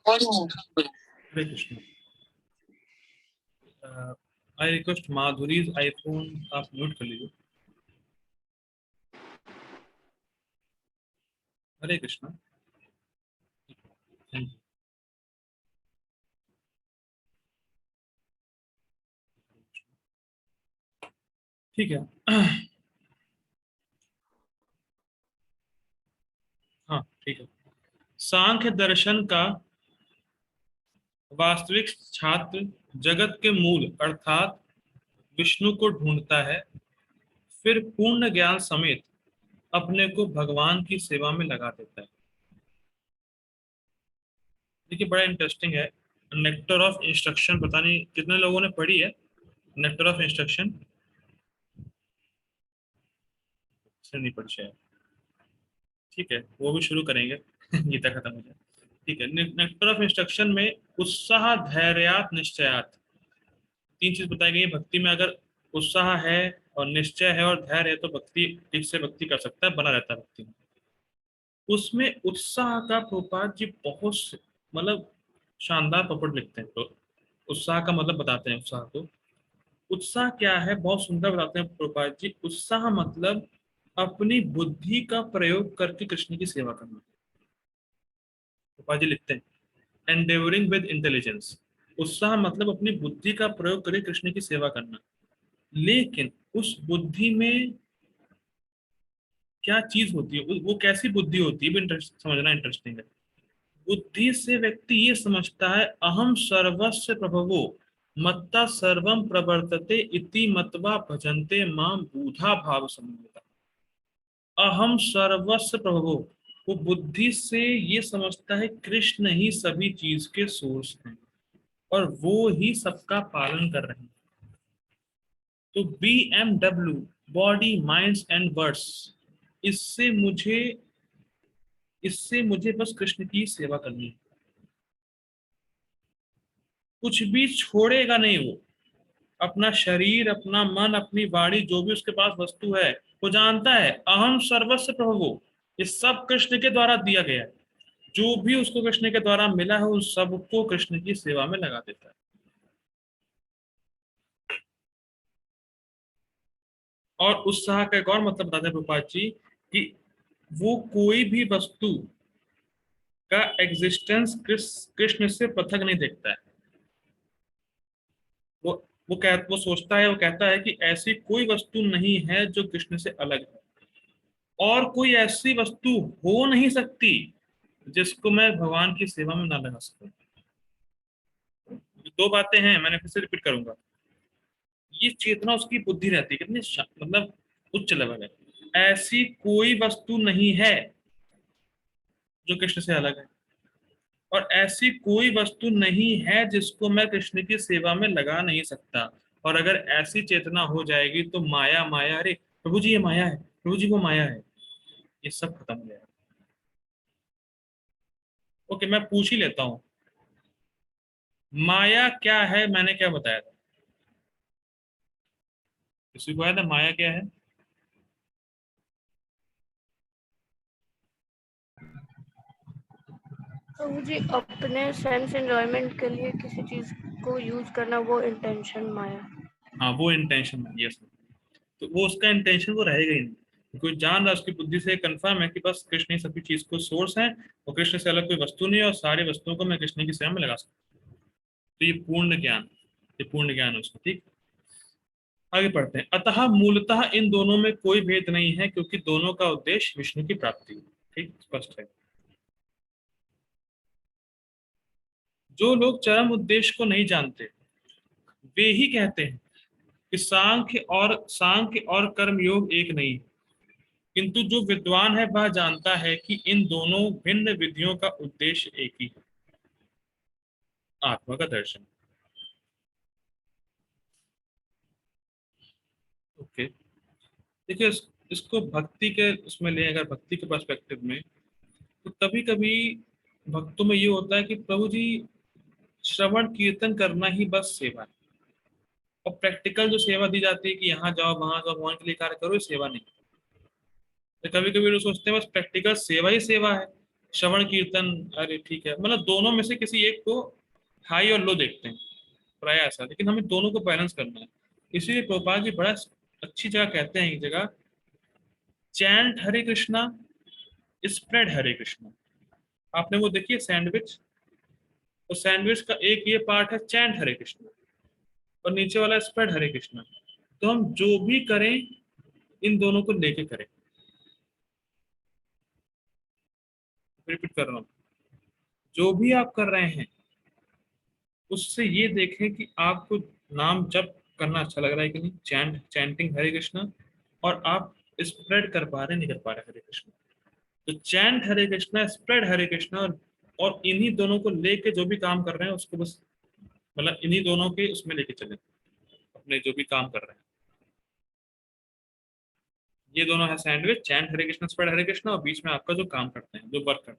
Hare Krishna. I request Madhuri's iPhone आप mute कर लीजिए। हरे कृष्ण। Thank you. ठीक है। हाँ ठीक है। सांख्य दर्शन का वास्तविक छात्र जगत के मूल अर्थात विष्णु को ढूंढता है, फिर पूर्ण ज्ञान समेत अपने को भगवान की सेवा में लगा देता है। देखिए बड़ा इंटरेस्टिंग है। नेक्टर ऑफ इंस्ट्रक्शन, पता नहीं कितने लोगों ने पढ़ी है नेक्टर ऑफ इंस्ट्रक्शन? से नहीं पढ़ी शायद। ठीक है, वो भी शुरू करेंगे गीता खत्म हो जाए। ठीक है, नेक्टर ऑफ इंस्ट्रक्शन में उत्साह धैर्यात निश्चयात तीन चीज बताई गई है। भक्ति में अगर उत्साह है और निश्चय है और धैर्य है तो भक्ति ठीक से भक्ति कर सकता है, बना रहता है भक्ति में। उसमें उत्साह का प्रभुपाद जी बहुत मतलब शानदार पपट लिखते हैं। तो उत्साह का मतलब बताते हैं। उत्साह को, उत्साह क्या है बहुत सुंदर बताते हैं प्रभुपाद जी। उत्साह मतलब अपनी बुद्धि का प्रयोग करके कृष्ण की सेवा करना। प्रभुपाद जी लिखते हैं एंडेवरिंग विद इंटेलिजेंस। उत्साह मतलब अपनी बुद्धि का प्रयोग करके कृष्ण की सेवा करना। लेकिन उस बुद्धि में क्या चीज होती है, वो कैसी बुद्धि होती है भी समझना इंटरेस्टिंग है। बुद्धि से व्यक्ति ये समझता है अहम सर्वस्व प्रभवो मत्ता सर्वम प्रवर्तते इति मत्वा भजन्ते माम बूढ़ा भाव संयुता। अहम सर्वस्व प्रभवो, वो बुद्धि से ये समझता है कृष्ण ही सभी चीज के सोर्स हैं और वो ही सबका पालन कर रहे हैं। तो BMW, body minds and words, इससे मुझे इससे मुझे बस कृष्ण की सेवा करनी है। कुछ भी छोड़ेगा नहीं वो। अपना शरीर, अपना मन, अपनी वाणी, जो भी उसके पास वस्तु है, वो जानता है अहम सर्वस्व प्रभु, ये सब कृष्ण के द्वारा दिया गया है। जो भी उसको कृष्ण के द्वारा मिला है उस सबको कृष्ण की सेवा में लगा देता है। और उत्साह का एक और मतलब बताते हैं प्रभुपाद जी कि वो कोई भी वस्तु का एग्जिस्टेंस कृष्ण से पृथक नहीं देखता है। वो वो सोचता है, वो कहता है कि ऐसी कोई वस्तु नहीं है जो कृष्ण से अलग है, और कोई ऐसी वस्तु हो नहीं सकती जिसको मैं भगवान की सेवा में ना लगा सकूं। दो बातें हैं, मैंने फिर से रिपीट करूंगा। ये चेतना उसकी बुद्धि रहती है कितनी मतलब उच्च लेवल है। ऐसी कोई वस्तु नहीं है जो कृष्ण से अलग है, और ऐसी कोई वस्तु नहीं है जिसको मैं कृष्ण की सेवा में लगा नहीं सकता। और अगर ऐसी चेतना हो जाएगी तो माया माया, अरे प्रभु जी ये माया है, प्रभु जी वो माया है, ये सब खत्म हो जाएगा। ओके, मैं पूछ ही लेता हूँ, माया क्या है? मैंने क्या बताया था? किसी को आया था माया क्या है? तो मुझे अपने सेंस एंजॉयमेंट के लिए किसी चीज को यूज करना, वो इंटेंशन माया। हाँ वो इंटेंशन है, यस। तो वो उसका इंटेंशन वो रहेगा ही नहीं। कोई जान रहा है, उसकी बुद्धि से कंफर्म है कि बस कृष्ण ही सभी चीज को सोर्स है और कृष्ण से अलग कोई वस्तु नहीं है और सारी वस्तुओं को मैं कृष्ण की सेवा में लगा सकता हूँ। तो ये पूर्ण ज्ञान, ये पूर्ण ज्ञान है उसको। ठीक, आगे पढ़ते हैं। अतः मूलतः इन दोनों में कोई भेद नहीं है क्योंकि दोनों का उद्देश्य विष्णु की प्राप्ति है। ठीक, स्पष्ट है। जो लोग चरम उद्देश्य को नहीं जानते वे ही कहते हैं कि सांख्य और कर्म योग एक नहीं है। किंतु जो विद्वान है वह जानता है कि इन दोनों भिन्न विधियों का उद्देश्य एक ही है, आत्मा का दर्शन। ओके, देखिए इसको भक्ति के उसमें ले, अगर भक्ति के पर्सपेक्टिव में, तो कभी कभी भक्तों में ये होता है कि प्रभु जी श्रवण कीर्तन करना ही बस सेवा है। और प्रैक्टिकल जो सेवा दी जाती है कि यहाँ जाओ वहां जाओ भगवान के लिए कार्य करो, ये सेवा नहीं। तो कभी कभी लोग सोचते हैं बस प्रैक्टिकल सेवा ही सेवा है, श्रवण कीर्तन, अरे ठीक है, मतलब दोनों में से किसी एक को हाई और लो देखते हैं प्राय ऐसा, लेकिन हमें दोनों को बैलेंस करना है। इसीलिए प्रभुपाद जी बड़ा अच्छी जगह कहते हैं, एक जगह, चैंट हरे कृष्णा, स्प्रेड हरे कृष्णा। आपने वो देखिए सैंडविच, तो सैंडविच का एक ये पार्ट है चैंट हरे कृष्णा, और नीचे वाला स्प्रेड हरे कृष्णा। तो हम जो भी करें इन दोनों को लेके करें। रिपीट कर रहा हूँ, जो भी आप कर रहे हैं उससे ये देखें कि आपको नाम जप करना अच्छा लग रहा है कि नहीं, चैंटिंग हरे कृष्णा, और आप स्प्रेड कर पा रहे नहीं कर पा रहे हरे कृष्णा। तो चैंट हरे कृष्णा, स्प्रेड हरे कृष्णा, और इन्हीं दोनों को लेके जो भी काम कर रहे हैं उसको बस, मतलब इन्हीं दोनों के उसमें लेके चले अपने जो भी काम कर रहे हैं। ये दोनों है सैंडविच, चैंट हरे कृष्णा, स्प्रेड हरे कृष्णा, और बीच में आपका जो काम करते हैं, जो वर्क करते हैं।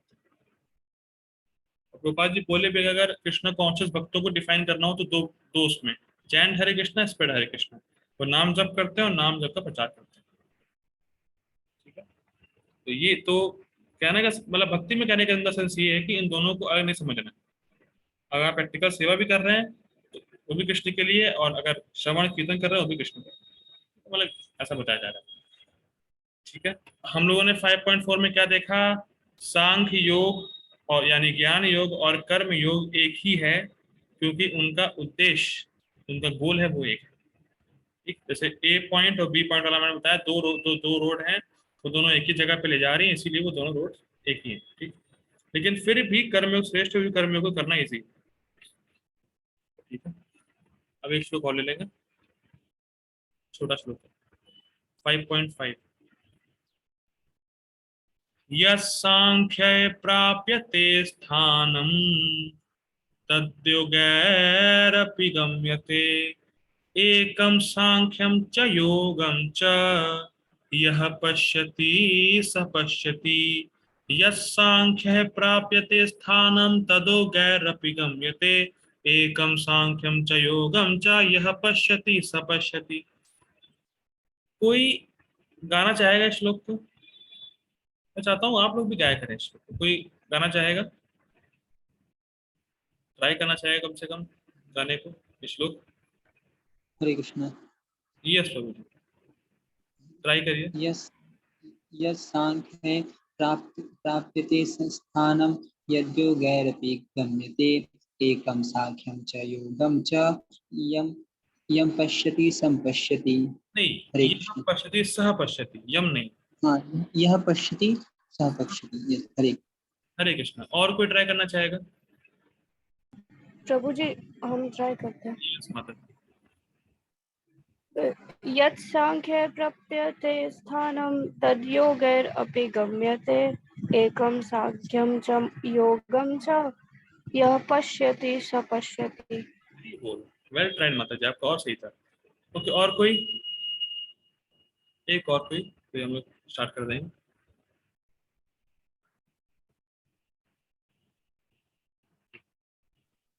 और गोपाल जी बोले भी, अगर कृष्ण कॉन्शियस भक्तों को डिफाइन करना हो तो दो दो उसमें, चैंट हरे कृष्णा, स्प्रेड हरे कृष्णा। वो नाम जप करते हैं और नाम जप का प्रचार करते हैं। ठीक है, तो ये तो कहने का मतलब, भक्ति में कहने का अंदर सेंस ये है कि इन दोनों को अलग नहीं समझना है। अगर आप प्रैक्टिकल सेवा भी कर रहे हैं तो वो भी कृष्ण के लिए, और अगर श्रवण कीर्तन कर रहे हैं वो भी कृष्ण के लिए, तो मतलब ऐसा बताया जा रहा है। ठीक है, हम लोगों ने 5.4 में क्या देखा, सांख्य योग और यानी ज्ञान योग और कर्म योग एक ही है, क्योंकि उनका उद्देश्य, उनका गोल है वो एक है। ठीक, जैसे ए पॉइंट और बी पॉइंट वाला मैंने बताया, दो रोड हैं, वो दोनों एक ही जगह पे ले जा रही हैं, इसीलिए वो दोनों रोड एक ही है। ठीक, लेकिन फिर भी कर्मयोग श्रेष्ठ होगी, कर्मयोग को करना इजी। ठीक है, अब एक श्लोक और ले लेंगे, छोटा श्लोक है 5.5। यस्सांख्ये प्राप्यते स्थानम् तद्योगैरपि गम्यते, एकं सांख्यं च योगं च यः पश्यति स पश्यति। यस्सांख्ये प्राप्यते स्थानं तद्योगैरपि गम्यते, एकं सांख्यं च योगं च यः पश्यति स पश्यति। कोई गाना चाहेगा इस श्लोक को? मैं चाहता हूँ आप लोग भी गाया करें इस श्लोक को। कोई गाना चाहेगा, ट्राई करना चाहेगा कम से कम गाने को, इस श्लोक? हरे कृष्ण। यस प्रभु जी, ट्राई करिए। यस यस सांख्ये प्राप्यते स्थानं यद्योगैरपि गम्यते, एकं सांख्यं च योगं च यं यं पश्यति संपश्यति। नहीं, हरे यह कृष्ण। पश्यति सह पश्यति, यम नहीं। हाँ, यह पश्यति सह पश्यति। यस, हरे। हरे कृष्ण, और कोई ट्राई करना चाहेगा? प्रभु जी हम ट्राई करते हैं। यस माता। यत् सांख्ये प्राप्यते स्थानं तद्योगैरपि गम्यते, एकं सांख्यं च योगं च यः पश्यति स पश्यति। वेल ट्राइड माता जी, आपका और सही था। ओके, और कोई, एक और कोई, फिर हम लोग स्टार्ट कर देंगे।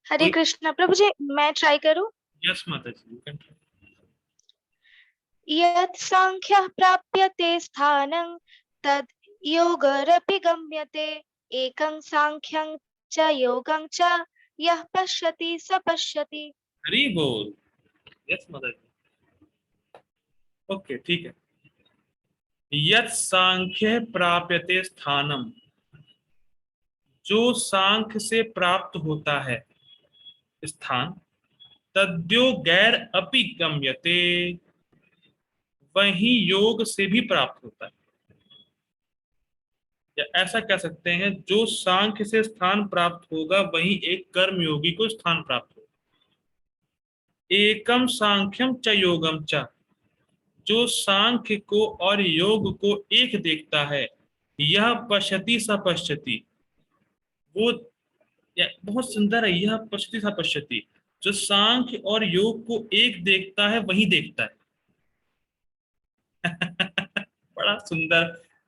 हरे कृष्णा प्रभु जी, मैं ट्राई करूं? यस माता जी, यू कैन। यत् सांख्यः प्राप्यते स्थानं तद् योगरपि गम्यते, एकं सांख्यं च योगं च यः पश्यति स पश्यति। हरि बोल। यस माता जी। ओके, ठीक है। यत् सांख्य प्राप्यते स्थानम, जो सांख्य से प्राप्त होता है स्थान, तद्यो गैर अपि गम्यते, वही योग से भी प्राप्त होता है। या ऐसा कह सकते हैं, जो सांख्य से स्थान प्राप्त होगा वही एक कर्म योगी को स्थान प्राप्त होगा। एकम सांख्यम च योगम च, जो सांख्य को और योग को एक देखता है, यह पश्यति स पश्यति, वो बहुत सुंदर है, यह पश्यति स पश्यति, जो सांख्य और योग को एक देखता है वही देखता है। बड़ा सुंदर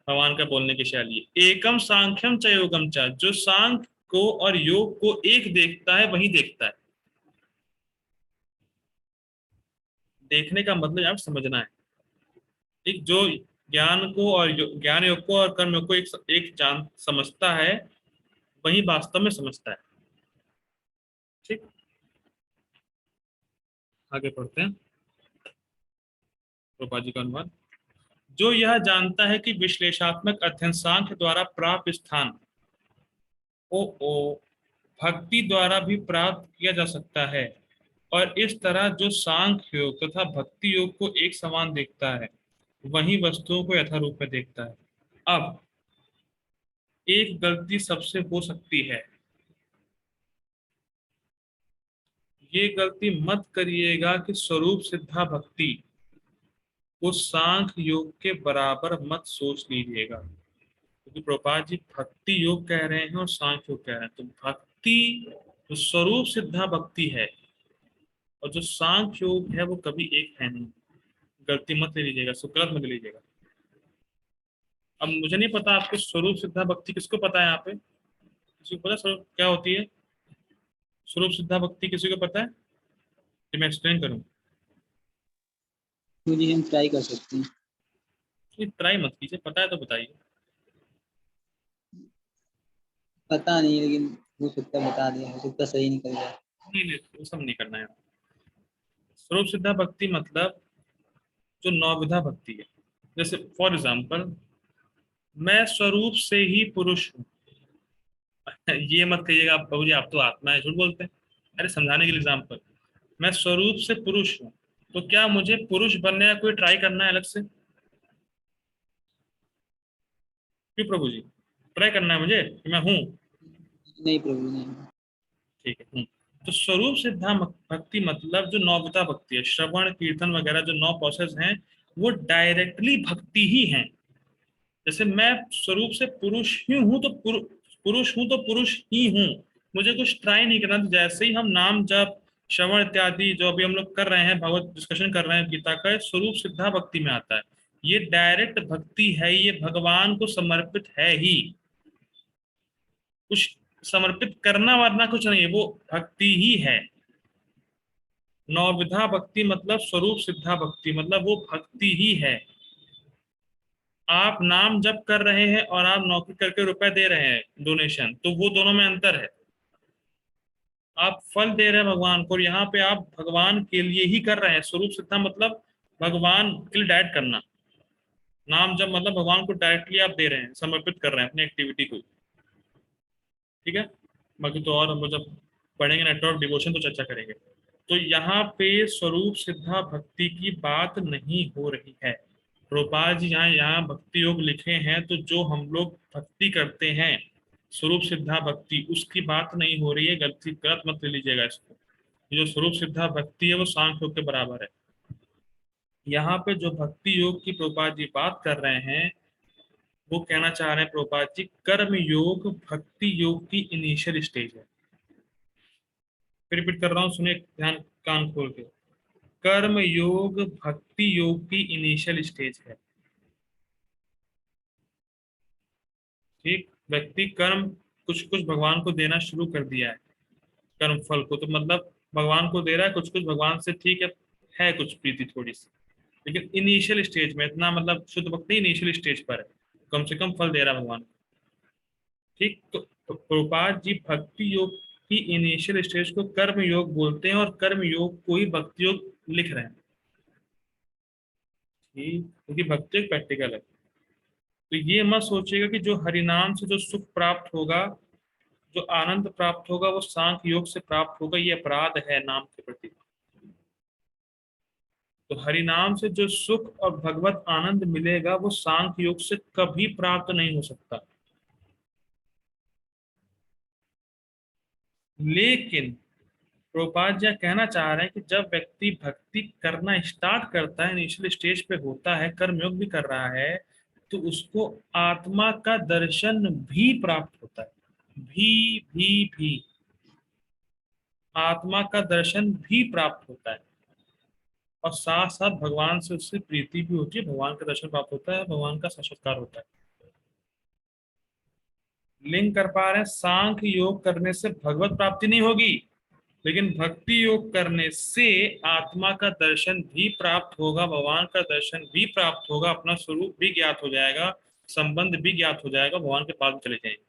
भगवान का बोलने की शैली है। एकम सांख्यम च योगम च, जो सांख्य को और योग को एक देखता है वही देखता है। देखने का मतलब आप समझना है। एक जो ज्ञान को और ज्ञान योग को और कर्म योग को एक जान समझता है, वही वास्तव में समझता है। ठीक, आगे पढ़ते हैं रूपा जी का अनुवाद। जो यह जानता है कि विश्लेषणात्मक अध्ययन सांख्य द्वारा प्राप्त स्थान ओ भक्ति द्वारा भी प्राप्त किया जा सकता है, और इस तरह जो सांख्य योग तथा भक्ति योग को एक समान देखता है, वही वस्तुओं को यथारूप में देखता है। अब एक गलती सबसे हो सकती है, ये गलती मत करिएगा कि स्वरूप सिद्धा भक्ति को सांख्य योग के बराबर मत सोच लीजिएगा, क्योंकि प्रभुपाद जी भक्ति योग कह रहे हैं और सांख्य योग कह रहे हैं। तो भक्ति जो स्वरूप सिद्धा भक्ति है और जो सांख्य योग है वो कभी एक है नहीं। गलती मत ले लीजिएगा, गलत मत ले लीजिएगा। अब मुझे नहीं पता आपको स्वरूप सिद्धा भक्ति किसको पता है, यहाँ पे किसी को पता स्वरूप क्या होती है? स्वरूप सिद्धा भक्ति किसी को पता है कि मैं एक्सप्लेन करूँ? मुझे हम ट्राई कर सकते हैं। ट्राई मत कीजिए, पता है तो बताइए। पता नहीं, लेकिन हो सकता है बता दिया, हो सकता है सही निकल जाए। नहीं, वो सब नहीं करना है। स्वरूप सिद्धा भक्ति मतलब जो नौविधा भक्ति है। जैसे फॉर एग्जाम्पल, मैं स्वरूप से ही पुरुष हूँ। ये मत कहिएगा आप प्रभु जी आप तो आत्मा है, झूठ बोलते हैं। अरे समझाने के लिए एग्जाम्पल, मैं स्वरूप से पुरुष हूँ, तो क्या मुझे पुरुष बनने का कोई ट्राई करना है अलग से? क्यों प्रभु जी, ट्राई करना है मुझे कि मैं हूँ? नहीं प्रभु नहीं। ठीक है, हूँ। तो स्वरूप सिद्धा भक्ति मतलब जो नौविधा भक्ति है, श्रवण कीर्तन वगैरह जो 9 प्रोसेस हैं, वो डायरेक्टली भक्ति ही हैं। जैसे मैं स्वरूप से पुरुष ही हूं तो पुरुष हूं तो पुरुष ही हूं, मुझे कुछ ट्राई नहीं करना। तो जैसे ही हम नाम जप श्रवण इत्यादि जो अभी हम लोग कर रहे हैं, भगवत डिस्कशन कर रहे हैं गीता का, स्वरूप सिद्धा भक्ति में आता है। ये डायरेक्ट भक्ति है, ये भगवान को समर्पित है ही, कुछ समर्पित करना वरना कुछ नहीं है, वो भक्ति ही है। नौविधा भक्ति मतलब स्वरूप सिद्धा भक्ति मतलब वो भक्ति ही है। आप नाम जप कर रहे हैं और आप नौकरी करके रुपए दे रहे हैं डोनेशन, तो वो दोनों में अंतर है। आप फल दे रहे हैं भगवान को, और यहाँ पे आप भगवान के लिए ही कर रहे हैं। स्वरूप सिद्धा मतलब भगवान के लिए डायरेक्ट करना। नाम जप मतलब भगवान को डायरेक्टली आप दे रहे हैं, समर्पित कर रहे हैं अपनी एक्टिविटी को। ठीक है, बाकी तो और हम जब पढ़ेंगे नेटवर्क डिवोशन तो चर्चा करेंगे। तो यहाँ पे स्वरूप सिद्धा भक्ति की बात नहीं हो रही है। प्रभुपाद जी यहाँ भक्ति योग लिखे हैं, तो जो हम लोग भक्ति करते हैं स्वरूप सिद्धा भक्ति, उसकी बात नहीं हो रही है। गलत मत ले लीजिएगा इसको। जो स्वरूप सिद्धा भक्ति है वो सांख्य योग के बराबर है। यहाँ पे जो भक्ति योग की प्रभुपाद जी बात कर रहे हैं, वो कहना चाह रहे हैं प्रभुपाद जी, कर्म योग भक्ति योग की इनिशियल स्टेज है। फिर रिपीट कर रहा हूँ, सुनिए ध्यान कान खोल के। कर्म योग भक्ति योग की इनिशियल स्टेज है। ठीक, व्यक्ति कर्म कुछ कुछ भगवान को देना शुरू कर दिया है, कर्म फल को तो मतलब भगवान को दे रहा है कुछ कुछ, भगवान से ठीक है कुछ प्रीति थोड़ी सी, लेकिन इनिशियल स्टेज में इतना मतलब शुद्ध भक्ति इनिशियल स्टेज पर है, कम से कम फल दे रहा है भगवान। ठीक, तो प्रभुपाद जी भक्ति योग की इनिशियल स्टेज को कर्म योग बोलते हैं, और कर्म योग को ही भक्ति योग लिख रहे हैं। ठीक, क्योंकि भक्ति योग प्रैक्टिकल है। तो ये मत सोचिएगा कि जो हरिनाम से जो सुख प्राप्त होगा, जो आनंद प्राप्त होगा, वो सांख्य योग से प्राप्त होगा। ये अपराध है नाम के प्रति। तो हरिनाम से जो सुख और भगवत आनंद मिलेगा वो सांख्य योग से कभी प्राप्त नहीं हो सकता। लेकिन प्रभुपाद जी कहना चाह रहे हैं कि जब व्यक्ति भक्ति करना स्टार्ट करता है, इनिशियल स्टेज पे होता है, कर्मयोग भी कर रहा है, तो उसको आत्मा का दर्शन भी प्राप्त होता है। भी आत्मा का दर्शन भी प्राप्त होता है, और साथ साथ भगवान से उससे प्रीति भी होती है, भगवान का दर्शन प्राप्त होता है, भगवान का साक्षात्कार होता है। लिंक कर पा रहे हैं, सांख्य योग करने से भगवत प्राप्ति नहीं होगी, लेकिन भक्ति योग करने से आत्मा का दर्शन भी प्राप्त होगा, भगवान का दर्शन भी प्राप्त होगा, अपना स्वरूप भी ज्ञात हो जाएगा, संबंध भी ज्ञात हो जाएगा, भगवान के पास चले जाएंगे।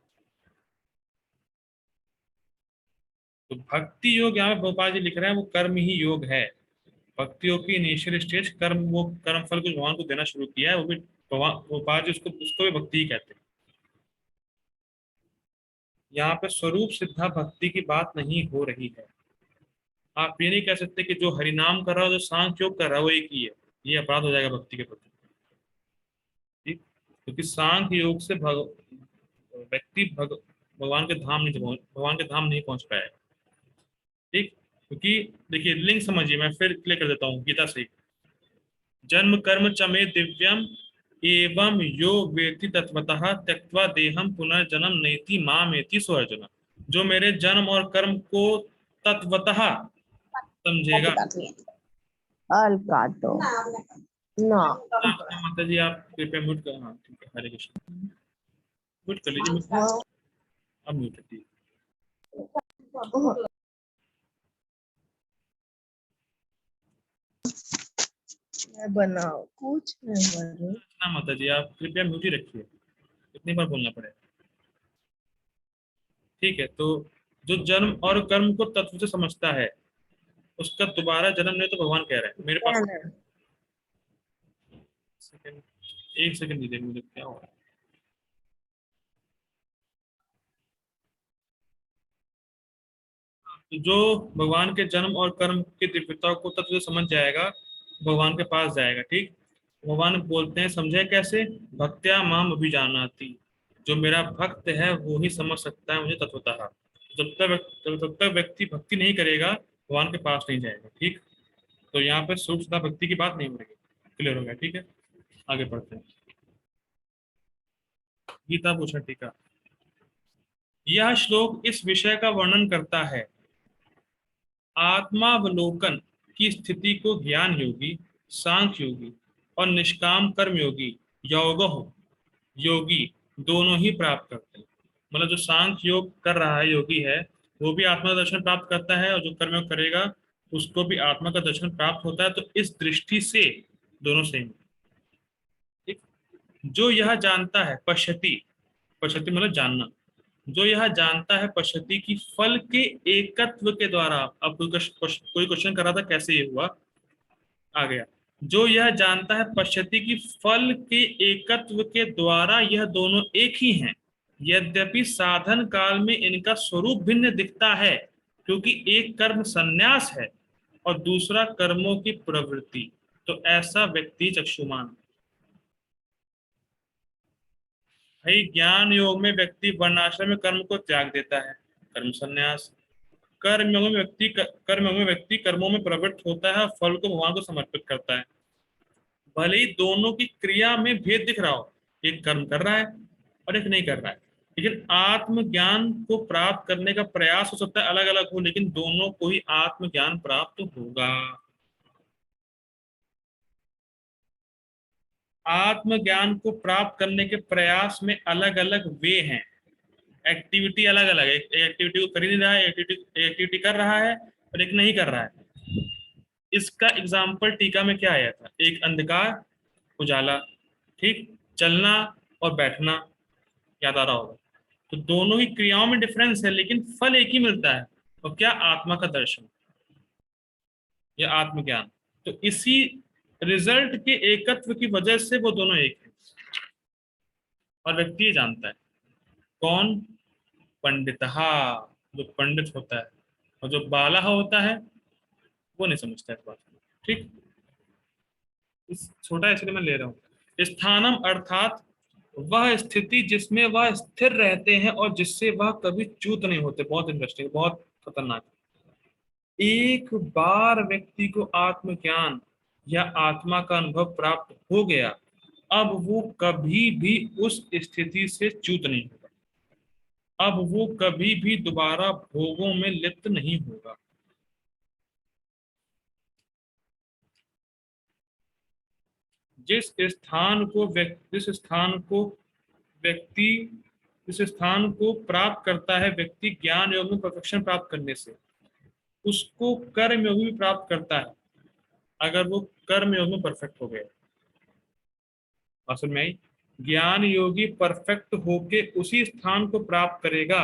तो भक्ति योग यहाँ पे भोपाल जी लिख रहे हैं वो कर्म ही योग है। भक्ति योग की इनिशियल स्टेज कर्म, वो कर्म फल को भगवान को देना शुरू किया है, वो भी भगवान भोपाल जी उसको उसको भी भक्ति ही कहते हैं। यहाँ पे स्वरूप सिद्धा भक्ति की बात नहीं हो रही है। आप ये नहीं कह सकते कि जो हरिनाम कर रहा है, जो सांख्य योग कर रहा है वो एक ही है, ये अपराध हो जाएगा भक्ति के प्रति। ठीक, क्योंकि सांख्य योग से व्यक्ति भगवान के धाम नहीं भगवान के धाम नहीं पहुंच पाएगा। ठीक, क्योंकि देखिए लिंग समझिए, मैं फिर क्लियर कर देता हूँ गीता से। जन्म कर्म च मे दिव्यम एवं यो वेति तत्वतः त्यक्त्वा देहम पुनर्जन्म नैति मामेति सो अर्जुन। जो मेरे जन्म और कर्म को तत्वतः समझेगा। माता जी आप कृपया म्यूट कर, हाँ ठीक है, हरे कृष्ण, म्यूट कर लीजिए, अब म्यूट कर दीजिए। बनाओ कुछ नहीं। माता जी आप कृपया म्यूट ही रखिए, कितनी बार बोलना पड़ेगा। ठीक है, तो जो जन्म और कर्म को तत्व से समझता है उसका दोबारा जन्म नहीं, तो भगवान कह रहे हैं मेरे पास सेकंड, एक सेकंड दीजिए मुझे, क्या हो रहा है। जो भगवान के जन्म और कर्म की दिव्यता को तत्व से समझ जाएगा भगवान के पास जाएगा। ठीक, भगवान बोलते हैं समझे कैसे, भक्त्या माम अभिजानाति। जो मेरा भक्त है वो ही समझ सकता है मुझे तत्वतः। जब तक व्यक्ति भक्ति नहीं करेगा भगवान के पास नहीं जाएगा। ठीक, तो यहाँ पे सूक्ष्म भक्ति की बात नहीं हो रही, क्लियर हो गया। ठीक है, आगे पढ़ते हैं। गीता भूषण टीका। यह श्लोक इस विषय का वर्णन करता है। आत्मावलोकन की स्थिति को ज्ञान योगी, सांख्य योगी और निष्काम कर्म योगी योगी दोनों ही प्राप्त करते हैं। मतलब जो सांख्य योग कर रहा है योगी है वो भी आत्मा का दर्शन प्राप्त करता है, और जो कर्म योग करेगा उसको भी आत्मा का दर्शन प्राप्त होता है। तो इस दृष्टि से दोनों सेम। ठीक, जो यह जानता है पश्यति, पश्यति मतलब जानना, जो यह जानता है पश्यति की फल के एकत्व के द्वारा। अब कोई क्वेश्चन कर रहा था कैसे ये हुआ, आ गया। जो यह जानता है पश्यति की फल के एकत्व के द्वारा यह दोनों एक ही हैं, यद्यपि साधन काल में इनका स्वरूप भिन्न दिखता है, क्योंकि एक कर्म संन्यास है और दूसरा कर्मों की प्रवृत्ति। तो ऐसा व्यक्ति चक्षुमान। भाई ज्ञान योग में व्यक्ति वर्णाश्रम में कर्म को त्याग देता है, कर्म संन्यास। कर्म योग में व्यक्ति कर्मों में प्रवृत्त होता है और फल को भगवान को समर्पित करता है। भले ही दोनों की क्रिया में भेद दिख रहा हो, एक कर्म कर रहा है और एक नहीं कर रहा है, लेकिन आत्मज्ञान को प्राप्त करने का प्रयास हो सकता है अलग अलग हो, लेकिन दोनों को ही आत्मज्ञान प्राप्त होगा। आत्मज्ञान को प्राप्त करने के प्रयास में अलग अलग वे हैं, एक्टिविटी अलग अलग है। एक एक्टिविटी को कर ही नहीं रहा है, एक्टिविटी कर रहा है और एक नहीं कर रहा है। इसका एग्जाम्पल टीका में क्या आया था, एक अंधकार उजाला, ठीक, चलना और बैठना, याद आ रहा होगा। तो दोनों ही क्रियाओं में डिफरेंस है लेकिन फल एक ही मिलता है, और क्या, आत्मा का दर्शन या आत्मज्ञान। तो इसी रिजल्ट के एकत्व की वजह से वो दोनों एक है, और व्यक्ति ये जानता है। कौन, पंडितहा, जो पंडित होता है, और जो बाला होता है वो नहीं समझता इस बात को। ठीक, इस छोटा इसलिए मैं ले रहा हूँ। स्थानम अर्थात वह स्थिति जिसमें वह स्थिर रहते हैं और जिससे वह कभी च्युत नहीं होते। बहुत इंटरेस्टिंग, बहुत खतरनाक। एक बार व्यक्ति को आत्मज्ञान या आत्मा का अनुभव प्राप्त हो गया, अब वो कभी भी उस स्थिति से च्युत नहीं होगा, अब वो कभी भी दोबारा भोगों में लिप्त नहीं होगा। जिस स्थान को प्राप्त करता है व्यक्ति ज्ञान योग में परफेक्शन प्राप्त करने से, उसको कर्म योग भी प्राप्त करता है अगर वो कर्म योग में परफेक्ट हो गए। असल में ज्ञान योगी परफेक्ट होके उसी स्थान को प्राप्त करेगा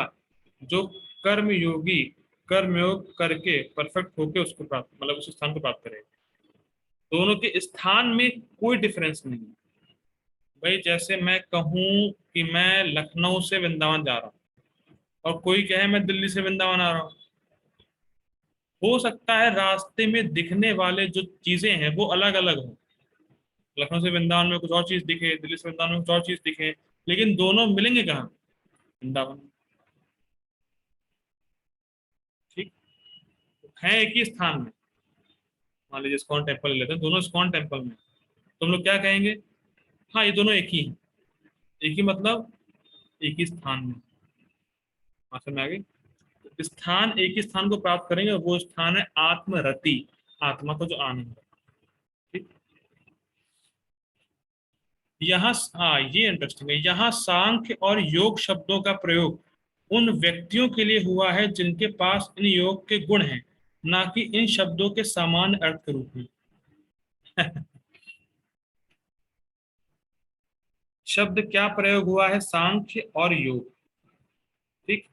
जो कर्म योगी कर्मयोग करके परफेक्ट होके उसको प्राप्त, मतलब उस स्थान को प्राप्त करेगा। दोनों के स्थान में कोई डिफरेंस नहीं है। भाई जैसे मैं कहूँ कि मैं लखनऊ से वृंदावन जा रहा हूँ और कोई कहे मैं दिल्ली से वृंदावन आ रहा हूँ, हो सकता है रास्ते में दिखने वाले जो चीजें हैं वो अलग अलग हों। लखनऊ से वृंदावन में कुछ और चीज दिखे, दिल्ली से वृंदावन में कुछ और चीज दिखे, लेकिन दोनों मिलेंगे कहाँ? वृंदावन। ठीक है, एक ही स्थान में। मान लीजिए इस्कॉन टेम्पल ले लेते हैं, दोनों इस्कॉन टेम्पल में, तो हम लोग क्या कहेंगे? हाँ, ये दोनों एक ही हैं। एक ही मतलब एक ही स्थान में। समझ में आ गई? तो स्थान, एक ही स्थान को प्राप्त करेंगे और वो स्थान है आत्मरति, आत्मा का जो आनंद है। ठीक, यहाँ हाँ ये इंटरेस्टिंग है, यहाँ सांख्य और योग शब्दों का प्रयोग उन व्यक्तियों के लिए हुआ है जिनके पास इन योग के गुण हैं, ना कि इन शब्दों के सामान्य अर्थ के रूप में। शब्द क्या प्रयोग हुआ है? सांख्य और योग। ठीक,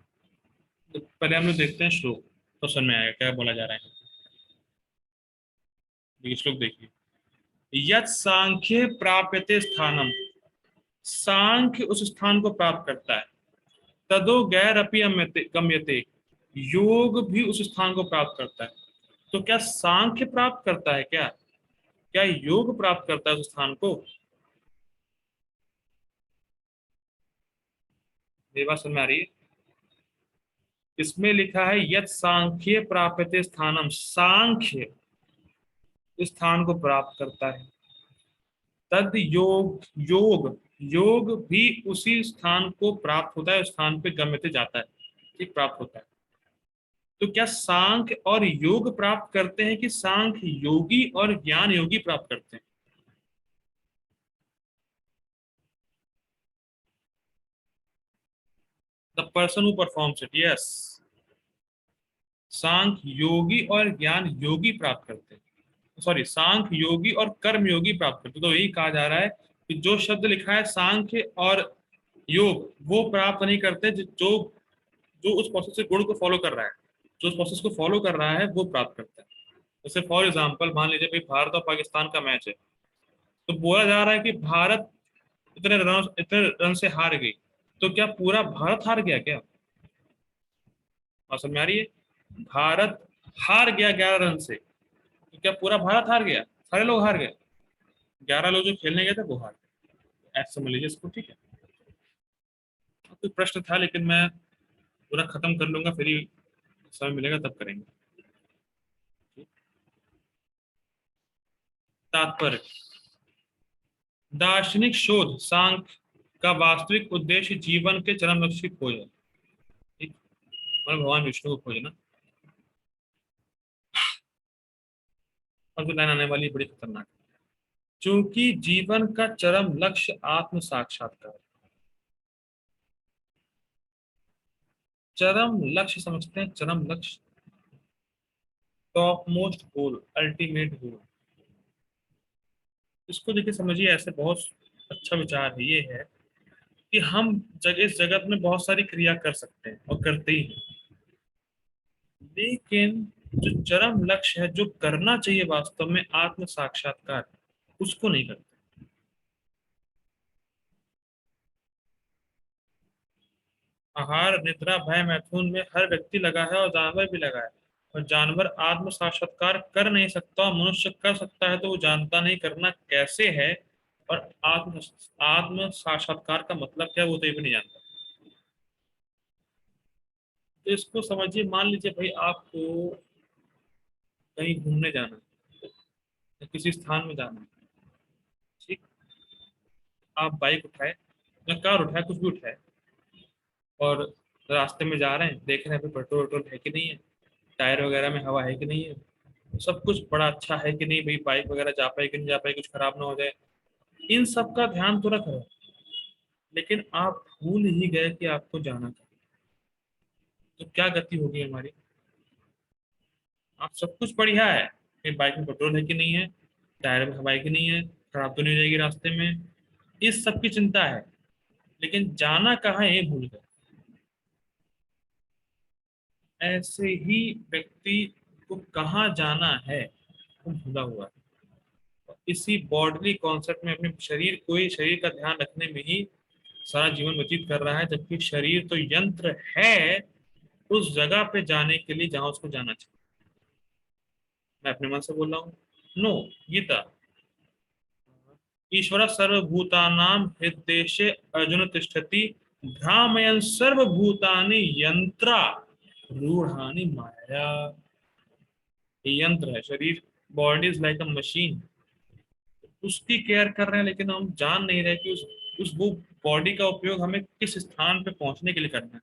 तो पहले हम लोग देखते हैं श्लोक, तो समझ में आएगा क्या बोला जा रहा है। ये श्लोक देखिए, यत् सांख्य प्राप्यते स्थानम, सांख्य उस स्थान को प्राप्त करता है, तदो गैर अपि गम्यते, योग भी उस स्थान को प्राप्त करता है। तो क्या सांख्य प्राप्त करता है? क्या क्या योग प्राप्त करता है उस स्थान को? ये बात समझ में आ रही है? इसमें लिखा है यत् सांख्य प्राप्यते स्थानम, सांख्य इस स्थान को प्राप्त करता है, तद योग, योग योग भी उसी स्थान को प्राप्त होता है, उस स्थान पे गम्यते जाता है। ठीक, प्राप्त होता है। तो क्या सांख्य और योग प्राप्त करते हैं कि सांख्य योगी और ज्ञान योगी प्राप्त करते हैं? The person who performs it, yes, सांख्य योगी और ज्ञान योगी प्राप्त करते हैं। सॉरी, सांख्य योगी और कर्म योगी प्राप्त करते हैं। तो यही कहा जा रहा है कि जो शब्द लिखा है सांख्य और योग, वो प्राप्त नहीं करते जो जो उस प्रोसेस से गुण को फॉलो कर रहा है, जो उस प्रोसेस को फॉलो कर रहा है वो प्राप्त करता है। जैसे फॉर एग्जाम्पल मान लीजिए भाई भारत और पाकिस्तान का मैच है, तो बोला जा रहा है कि भारत इतने रन से हार गई, तो क्या पूरा भारत हार गया क्या? बात समझ में आ रही है? भारत हार गया 11 रन से, तो क्या पूरा भारत हार गया? सारे लोग हार गए? 11 लोग जो खेलने गए थे वो हार गए, ऐसे समझ लीजिए इसको। ठीक है, कोई प्रश्न था लेकिन मैं पूरा खत्म कर लूंगा, फिर ही समय मिलेगा तब करेंगे। तात्पर्य, दार्शनिक शोध सांख्य का वास्तविक उद्देश्य जीवन के चरम लक्ष्य की खोज है। ठीक, मतलब भगवान विष्णु को खोजना। अब जो लाइन आने वाली बड़ी खतरनाक है, क्योंकि जीवन का चरम लक्ष्य आत्म साक्षात्कार। चरम लक्ष्य समझते हैं? चरम लक्ष्य, टॉप मोस्ट गोल, अल्टीमेट गोल। इसको देखिए समझिए ऐसे, बहुत अच्छा विचार है ये, है कि हम इस जगत में बहुत सारी क्रिया कर सकते हैं और करते ही हैं, लेकिन जो चरम लक्ष्य है, जो करना चाहिए वास्तव में आत्म साक्षात्कार, उसको नहीं करते। आहार निद्रा भय मैथुन में हर व्यक्ति लगा है और जानवर भी लगा है, और जानवर आत्म साक्षात्कार कर नहीं सकता, मनुष्य कर सकता है, तो वो जानता नहीं करना कैसे है, और आत्म आत्म साक्षात्कार का मतलब क्या है वो तो ये भी नहीं जानता। तो इसको समझिए, मान लीजिए भाई आपको कहीं घूमने जाना है या किसी स्थान में जाना है। ठीक, आप बाइक उठाए या कार उठाए, कुछ भी उठाए, और रास्ते में जा रहे हैं, देख रहे हैं भाई पेट्रोल वेट्रोल है कि नहीं है, टायर वगैरह में हवा है कि नहीं है, सब कुछ बड़ा अच्छा है कि नहीं, भाई बाइक वगैरह जा पाए कि नहीं जा पाए, कुछ खराब ना हो जाए, इन सब का ध्यान तो रख रहे हैं। लेकिन आप भूल ही गए कि आपको जाना था, तो क्या गति होगी हमारी? आप सब कुछ बढ़िया है कि बाइक में पेट्रोल है कि नहीं है, टायर में हवा है कि नहीं है, खराब तो नहीं हो जाएगी रास्ते में, इस सब की चिंता है, लेकिन जाना कहाँ है ये भूल गए। ऐसे ही व्यक्ति को कहाँ जाना है वो भूला हुआ है। इसी बॉडली कॉन्सेप्ट में अपने शरीर का ध्यान रखने में ही सारा जीवन व्यतीत कर रहा है, जबकि शरीर तो यंत्र है उस जगह पे जाने के लिए जहां उसको जाना चाहिए। मैं अपने मन से बोल रहा हूँ? नो। गीता, ईश्वर सर्वभूतानां हृद्देशे अर्जुन तिष्ठति भ्रामयन् सर्वभूतानि यंत्रा रूढ़ानि माया। ये यंत्र है शरीर, body is like a machine, उसकी केयर कर रहे हैं, लेकिन हम जान नहीं रहे कि उस वो बॉडी का उपयोग हमें किस स्थान पे पहुंचने के लिए करना है।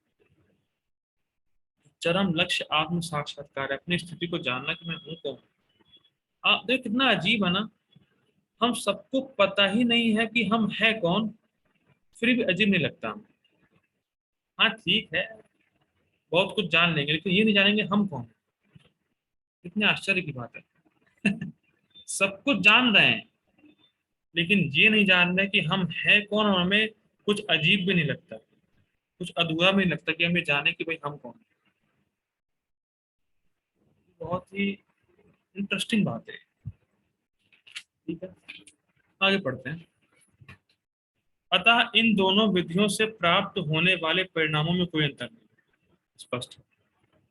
चरम लक्ष्य आत्म साक्षात्कार है, अपनी स्थिति को जानना कि मैं हूं कौन। आप देख कितना अजीब है ना, हम सबको पता ही नहीं है कि हम है कौन, फिर भी अजीब नहीं लगता। हाँ ठीक है, बहुत कुछ जान लेंगे लेकिन ये नहीं जानेंगे हम कौन। कितने आश्चर्य की बात है। सब कुछ जान रहे हैं लेकिन ये नहीं जान रहे कि हम है कौन, और हमें कुछ अजीब भी नहीं लगता, कुछ अधूरा भी नहीं लगता कि हमें जाने कि भाई हम कौन। बहुत ही इंटरेस्टिंग बात है। ठीक है, आगे पढ़ते हैं। अतः इन दोनों विधियों से प्राप्त होने वाले परिणामों में कोई अंतर नहीं, स्पष्ट है।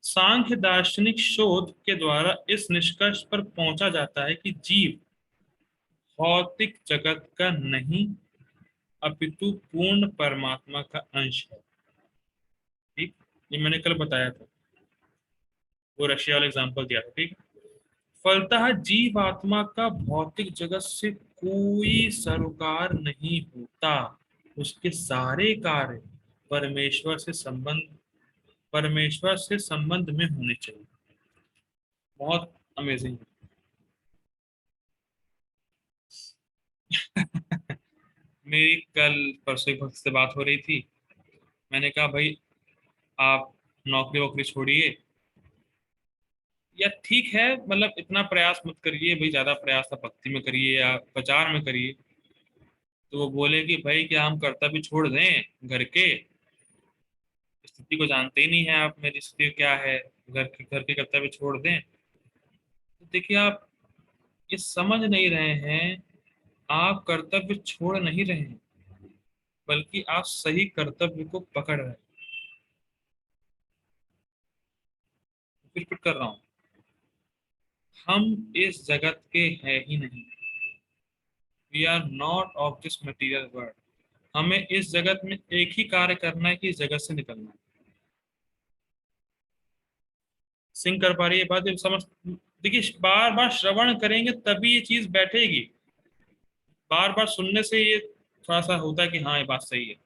सांख्य दार्शनिक शोध के द्वारा इस निष्कर्ष पर पहुंचा जाता है कि जीव भौतिक जगत का नहीं अपितु पूर्ण परमात्मा का अंश है। ठीक, ये मैंने कल बताया था, वो रशिया वाला एग्जांपल दिया था। ठीक, फलतः जीवात्मा का भौतिक जगत से कोई सरोकार नहीं होता, उसके सारे कार्य परमेश्वर से संबंध में होने चाहिए। बहुत अमेजिंग। मेरी कल परसों एक भक्त से बात हो रही थी। मैंने कहा भाई आप नौकरी वोकरी छोड़िए, या ठीक है मतलब इतना प्रयास मत करिए भाई, ज्यादा प्रयास तो भक्ति में करिए या प्रचार में करिए। तो वो बोले कि भाई क्या हम कर्तव्य छोड़ दें घर के? स्थिति को जानते ही नहीं है आप, मेरी स्थिति क्या है, घर के कर्तव्य छोड़ दें? तो देखिए आप ये समझ नहीं रहे हैं, आप कर्तव्य छोड़ नहीं रहे हैं बल्कि आप सही कर्तव्य को पकड़ रहे हैं। फिर रिपीट कर रहा हूं, हम इस जगत के हैं ही नहीं। We are not of this material world. हमें इस जगत में एक ही कार्य करना है कि इस जगत से निकलना है। सिंक कर पा रही है बात? ये समझ, देखिए बार बार श्रवण करेंगे तभी ये चीज बैठेगी। बार बार सुनने से ये थोड़ा सा होता है कि हाँ ये बात सही है।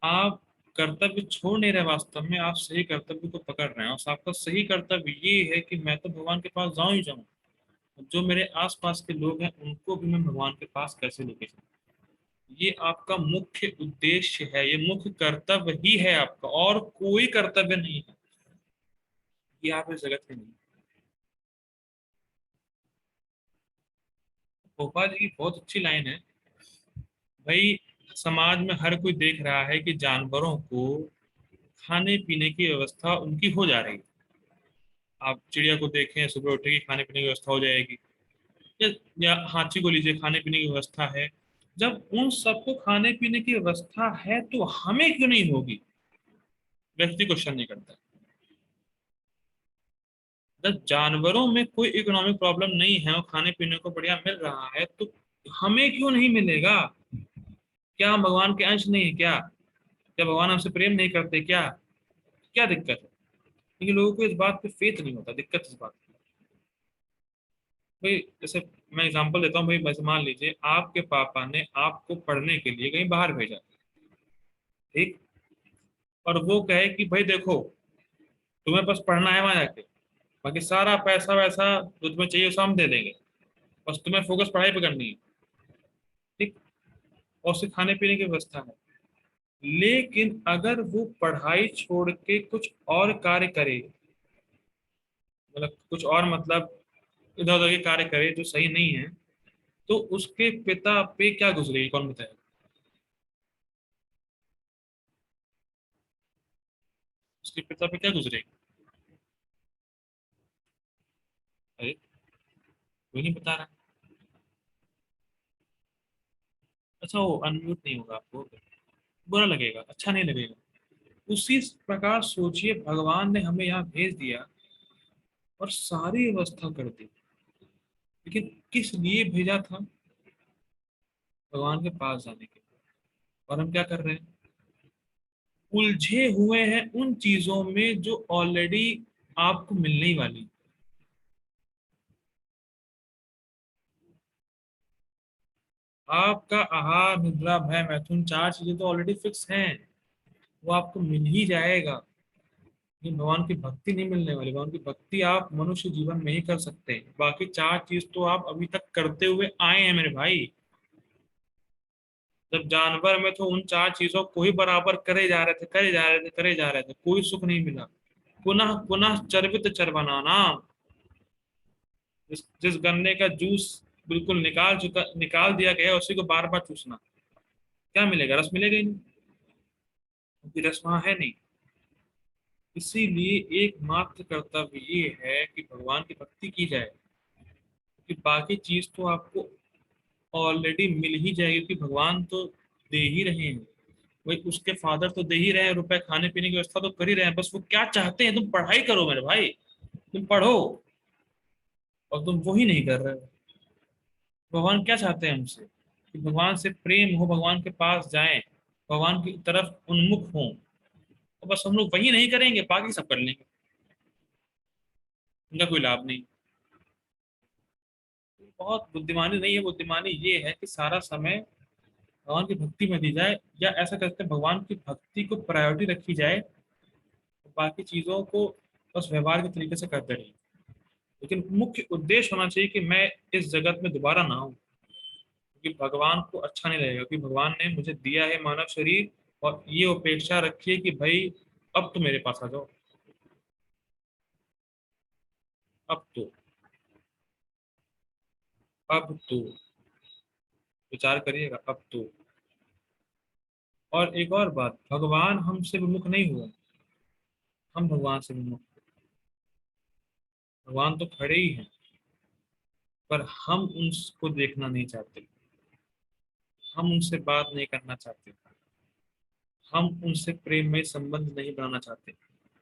आप कर्तव्य छोड़ नहीं रहे, वास्तव में आप सही कर्तव्य को पकड़ रहे हैं, और आपका सही कर्तव्य ये है कि मैं तो भगवान के पास जाऊं ही जाऊं, जो मेरे आसपास के लोग हैं उनको भी मैं भगवान के पास कैसे लेके जाऊं। ये आपका मुख्य उद्देश्य है, ये मुख्य कर्तव्य ही है आपका, और कोई कर्तव्य नहीं है। ये आप इस जगत में नहीं। भोपाल जी की बहुत अच्छी लाइन है भाई, समाज में हर कोई देख रहा है कि जानवरों को खाने पीने की व्यवस्था उनकी हो जा रही है। आप चिड़िया को देखें, सुबह उठेगी खाने पीने की व्यवस्था हो जाएगी, या हाथी को लीजिए खाने पीने की व्यवस्था है। जब उन सबको खाने पीने की व्यवस्था है तो हमें क्यों नहीं होगी? व्यक्ति क्वेश्चन नहीं करता। जब जानवरों में कोई इकोनॉमिक प्रॉब्लम नहीं है और खाने पीने को बढ़िया मिल रहा है तो हमें क्यों नहीं मिलेगा? क्या हम भगवान के अंश नहीं है क्या? क्या भगवान हमसे प्रेम नहीं करते क्या? क्या दिक्कत है? क्योंकि लोगों को इस बात पे फेथ नहीं होता, दिक्कत इस बात की। भाई जैसे मैं एग्जांपल देता हूँ भाई, वैसे मान लीजिए आपके पापा ने आपको पढ़ने के लिए कहीं बाहर भेजा, ठीक, और वो कहे कि भाई देखो तुम्हें बस पढ़ना है वहां जाके, बाकी सारा पैसा वैसा जो तुम्हें चाहिए सब हम दे देंगे, बस तुम्हें फोकस पढ़ाई पे करनी है। ठीक, और उससे खाने पीने की व्यवस्था है। लेकिन अगर वो पढ़ाई छोड़ के कुछ और कार्य करे, मतलब कुछ और मतलब इधर उधर के कार्य करे जो सही नहीं है, तो उसके पिता पे क्या गुजरेगी कौन बताएगा? उसके पिता पे क्या गुजरेगी? अरे कोई नहीं बता रहा। अच्छा वो अनम्यूट नहीं होगा, आपको बुरा लगेगा, अच्छा नहीं लगेगा। उसी प्रकार सोचिए, भगवान ने हमें यहाँ भेज दिया और सारी व्यवस्था कर दी, लेकिन किस लिए भेजा था? भगवान के पास जाने के लिए। और हम क्या कर रहे हैं? उलझे हुए हैं उन चीजों में जो ऑलरेडी आपको मिलने ही वाली। आपका आहार, निद्रा, भय, मैथुन, चार चीजें तो ऑलरेडी फिक्स हैं, वो आपको मिल ही जाएगा। लेकिन भगवान की भक्ति नहीं मिलने वाली। भगवान की भक्ति आप मनुष्य जीवन में ही कर सकते हैं, बाकी चार चीज तो आप अभी तक करते हुए आए हैं मेरे भाई। जब जानवर में तो उन चार चीजों को ही बराबर करे जा रहे थे, करे जा रहे थे, करे जा रहे थे, कोई सुख नहीं मिला। पुनः पुनः चर्वित चरवनाना। जिस गन्ने का जूस बिल्कुल निकाल दिया गया है, उसी को बार बार चूसना, क्या मिलेगा? रस मिलेगा ही नहीं, क्योंकि रस वहां है नहीं। इसीलिए एकमात्र कर्तव्य ये है कि भगवान की भक्ति की जाए, कि बाकी चीज तो आपको ऑलरेडी मिल ही जाएगी, क्योंकि भगवान तो दे ही रहे हैं। वही उसके फादर तो दे ही रहे हैं, रुपए खाने पीने की व्यवस्था तो कर ही रहे हैं। बस वो क्या चाहते हैं? तुम पढ़ाई करो मेरे भाई, तुम पढ़ो, और तुम वो ही नहीं कर रहे हो। भगवान क्या चाहते हैं हमसे? कि भगवान से प्रेम हो, भगवान के पास जाएं, भगवान की तरफ उन्मुख हों। तो बस हम लोग वही नहीं करेंगे, बाकी सब कर लेंगे, उनका कोई लाभ नहीं। बहुत बुद्धिमानी नहीं है। बुद्धिमानी ये है कि सारा समय भगवान की भक्ति में दी जाए, या ऐसा करते हैं भगवान की भक्ति को प्रायोरिटी रखी जाए, बाकी चीजों को बस व्यवहार के तरीके से करते रहिए। लेकिन मुख्य उद्देश्य होना चाहिए कि मैं इस जगत में दोबारा ना आऊं, क्योंकि भगवान को अच्छा नहीं लगेगा कि भगवान ने मुझे दिया है मानव शरीर, और ये अपेक्षा रखी है कि भाई अब तो मेरे पास आ जाओ, अब तो, अब तो विचार करिएगा, अब तो। और एक और बात, भगवान हमसे विमुख नहीं हुआ, हम भगवान से विमुख। भगवान तो खड़े ही हैं, पर हम उनको देखना नहीं चाहते, हम उनसे बात नहीं करना चाहते, हम उनसे प्रेम में संबंध नहीं बनाना चाहते,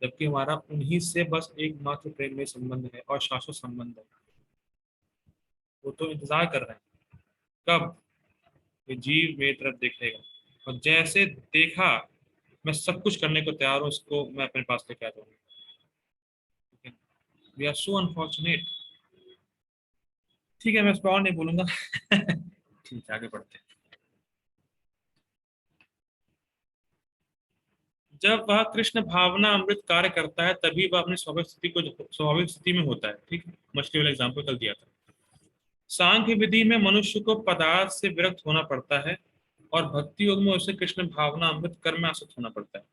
जबकि हमारा उन्हीं से बस एकमात्र प्रेम में संबंध है और शाश्वत संबंध है। वो तो इंतजार कर रहे हैं कब ये जीव मेरी तरफ देखेगा, और जैसे देखा मैं सब कुछ करने को तैयार हूँ, इसको मैं अपने पास लेके आ जाऊंगा। We are so unfortunate. ठीक है, मैं इस पर और नहीं बोलूंगा। ठीक है, आगे बढ़ते हैं। जब वह कृष्ण भावना अमृत कार्य करता है, तभी वह अपनी स्वाभाविक स्थिति में होता है। ठीक है, मछली वाला एग्जाम्पल कल दिया था। सांख्य विधि में मनुष्य को पदार्थ से विरक्त होना पड़ता है, और भक्ति योग में उसे कृष्ण भावना अमृत कर्म में आसक्त होना पड़ता है।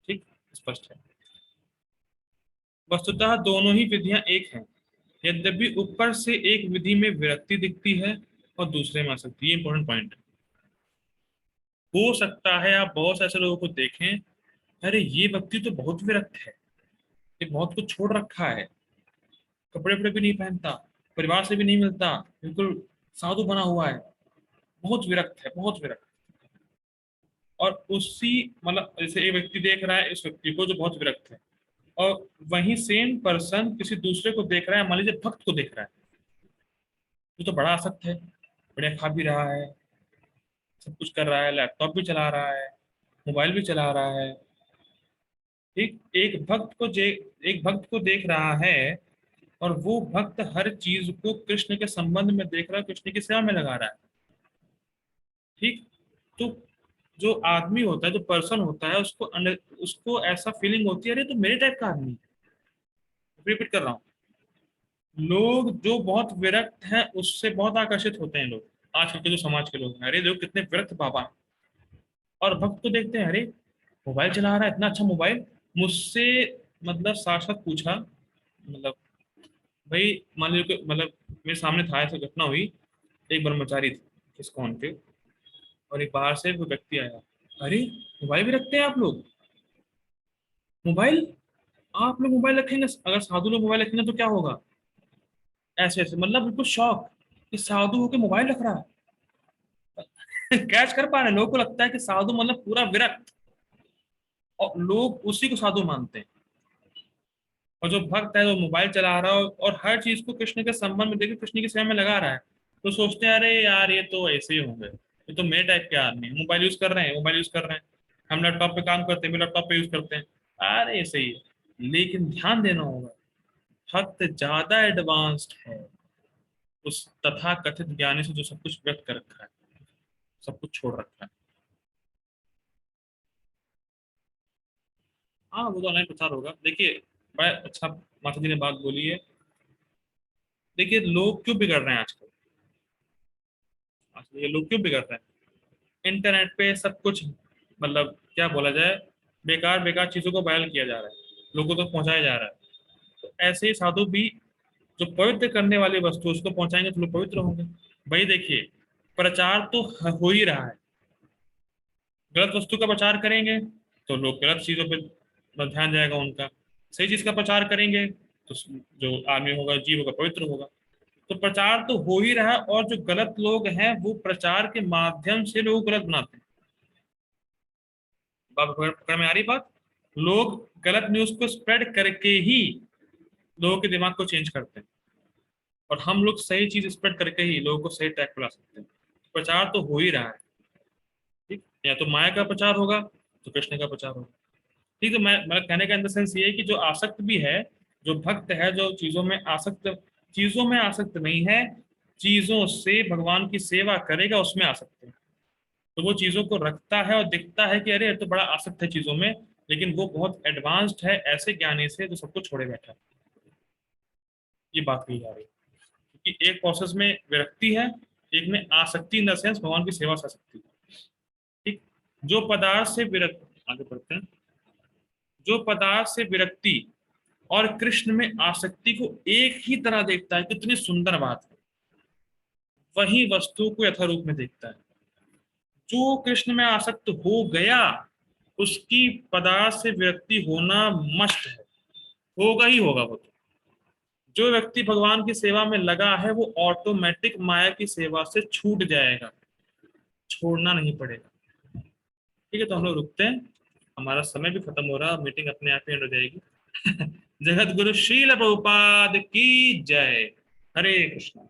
ठीक, स्पष्ट है। वस्तुतः दोनों ही विधियां एक हैं, यद्यपि ऊपर से एक विधि में विरक्ति दिखती है और दूसरे में आसक्ति। ये इंपॉर्टेंट पॉइंट है। हो सकता है आप बहुत से ऐसे लोगों को देखें, अरे ये व्यक्ति तो बहुत विरक्त है, ये बहुत कुछ छोड़ रखा है, कपड़े वपड़े भी नहीं पहनता, परिवार से भी नहीं मिलता, बिल्कुल साधु बना हुआ है, बहुत विरक्त है, बहुत विरक्त। और उसी मतलब जैसे एक व्यक्ति देख रहा है इस व्यक्ति को जो बहुत विरक्त है, और वही सेम पर्सन किसी दूसरे को देख रहा है, मान लीजिए भक्त को देख रहा है, जो तो बड़ा आसक्त है, बढ़िया खा भी रहा है, सब कुछ कर रहा है, लैपटॉप भी चला रहा है, मोबाइल भी चला रहा है। एक भक्त को देख रहा है, और वो भक्त हर चीज को कृष्ण के संबंध में देख रहा है, कृष्ण की सेवा में लगा रहा है। ठीक, तो जो आदमी होता है, जो पर्सन होता है, उसको ऐसा फीलिंग होती है, अरे तो मेरे टाइप का आदमी है। रिपीट कर रहा हूँ, लोग जो बहुत विरक्त हैं उससे बहुत आकर्षित होते हैं लोग, आजकल के जो समाज के लोग हैं, अरे देखो कितने विरक्त बाबा हैं। और भक्त को देखते हैं, अरे मोबाइल चला रहा है, इतना अच्छा मोबाइल। मुझसे मतलब साक्षात पूछा, मतलब भाई मान लीजिए मतलब मेरे सामने था, ऐसी घटना हुई। एक ब्रह्मचारी थे इस्कॉन के, और एक बाहर से वो व्यक्ति आया, अरे मोबाइल भी रखते हैं आप लोग? मोबाइल, आप लोग मोबाइल रखेंगे, अगर साधु लोग मोबाइल रखेंगे तो क्या होगा? ऐसे ऐसे, मतलब बिल्कुल शौक कि साधु होके मोबाइल रख रहा है। कैच कर पा रहे हैं? लोगों को लगता है कि साधु मतलब पूरा विरक्त, और लोग उसी को साधु मानते हैं। और जो भक्त है वो मोबाइल चला रहा है और हर चीज को कृष्ण के संबंध में देखिए, कृष्ण की सेवा में लगा रहा है, तो सोचते हैं अरे यार ये तो ऐसे ही होंगे, ये तो मेरे टाइप के आदमी हैं, मोबाइल यूज कर रहे हैं, मोबाइल यूज कर रहे हैं, हम लैपटॉप पे काम करते हैं, भी लैपटॉप पे यूज करते हैं, अरे ऐसे ही है। लेकिन ध्यान देना होगा, भक्त ज्यादा एडवांस्ड है उस तथा कथित ज्ञानी से जो सब कुछ व्यक्त कर रखा है, सब कुछ छोड़ रखा है। हाँ वो तो ऑनलाइन प्रचार होगा। देखिए बड़ा अच्छा माता जी ने बात बोली है। देखिए लोग क्यों बिगड़ रहे हैं आजकल, आजकल ये लोग क्यों बिगड़ रहे हैं? इंटरनेट पे सब कुछ, मतलब क्या बोला जाए, बेकार बेकार चीजों को वायरल किया जा रहा है, लोगों तक पहुंचाया जा रहा है। तो ऐसे ही साधु भी जो पवित्र करने वाली वस्तु उसको पहुंचाएंगे तो लोग पवित्र होंगे। भाई देखिए, प्रचार तो हो ही रहा है। गलत वस्तु का प्रचार करेंगे तो लोग गलत चीजों पे ध्यान जाएगा उनका, सही चीज का प्रचार करेंगे तो जो आदमी होगा, जीव होगा, पवित्र होगा। तो प्रचार तो हो ही रहा है, और जो गलत लोग हैं वो प्रचार के माध्यम से लोग गलत बनाते हैं। बात पकड़ में आ रही बात? लोग गलत न्यूज को स्प्रेड करके ही लोगों के दिमाग को चेंज करते हैं, और हम लोग सही चीज स्प्रेड करके ही लोगों को सही ट्रैक पर ला सकते हैं। प्रचार तो हो ही रहा है, ठीक, या तो माया का प्रचार होगा तो कृष्ण का प्रचार होगा। ठीक, तो मैं मेरा कहने का इन द सेंस ये है कि जो आसक्त भी है, जो भक्त है, जो चीजों में आसक्त नहीं है, चीजों से भगवान की सेवा करेगा उसमें आसक्त है। तो वो चीजों को रखता है और दिखता है कि अरे ये तो बड़ा आसक्त है चीजों में, लेकिन वो बहुत एडवांस्ड है ऐसे ज्ञानी से जो सबको छोड़े बैठा है। ये बात कही जा रही है कि एक प्रोसेस में विरक्ति है, एक में आसक्ति, इन द सेंस भगवान की सेवा से आसक्ति। ठीक, जो पदार्थ से विरक्त, आगे बढ़ते हैं, जो पदार्थ से विरक्ति और कृष्ण में आसक्ति को एक ही तरह देखता है, कितनी सुंदर बात है, वही वस्तु को यथारूप में देखता है। जो कृष्ण में आसक्त हो गया उसकी पदार्थ से विरक्ति होना मस्ट है, होगा ही होगा वो तो। जो व्यक्ति भगवान की सेवा में लगा है वो ऑटोमेटिक माया की सेवा से छूट जाएगा, छोड़ना नहीं पड़ेगा। ठीक है, तो हम लोग रुकते हैं, हमारा समय भी खत्म हो रहा है, मीटिंग अपने आप ही एंड हो जाएगी। जगत गुरु श्रील प्रभुपाद की जय। हरे कृष्णा।